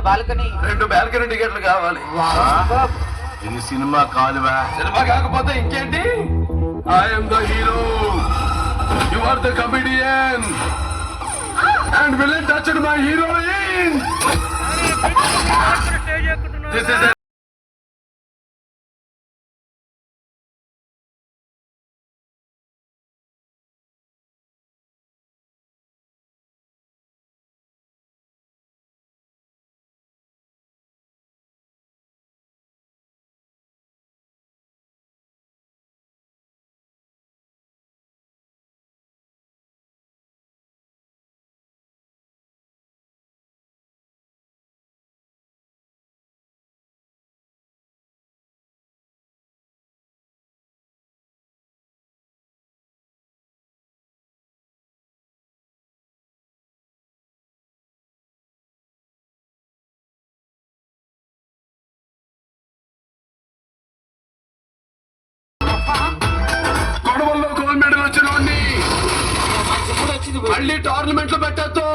2 balcony టికెట్లు కావాలి. ఇది సినిమా కాదువా? సినిమా కాకపోతే ఇంకేంటి? I'm the hero, you are the comedian and villain touched my heroine. This is గొడవల్లో గోల్డ్ మెడల్ వచ్చిన మళ్ళీ టోర్నమెంట్ లో పెట్టద్దు.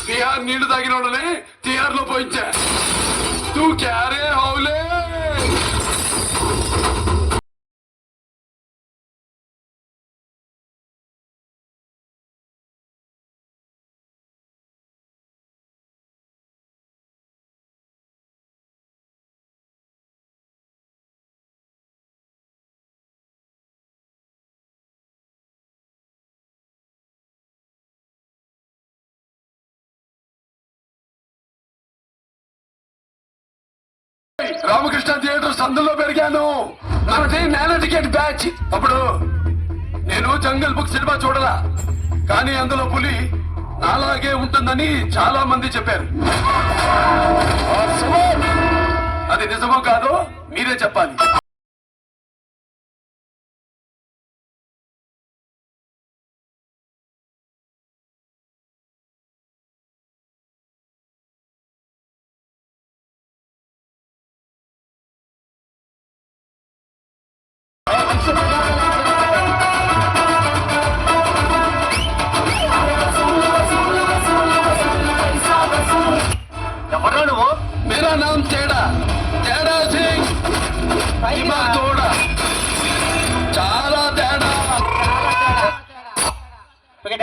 తిహార్ నీళ్లు తాగిన వాళ్ళని తిహార్ లో పోయించా. తూ క్యారే హౌలే. రామకృష్ణ థియేటర్ సందులో పెరిగాను. మనది నేల టికెట్ బ్యాచ్. అప్పుడు నేను జంగల్ బుక్ సినిమా చూడలా, కానీ అందులో పులి నాలాగే ఉంటుందని చాలా మంది చెప్పారు. అది నిజమో కాదో మీరే చెప్పాలి.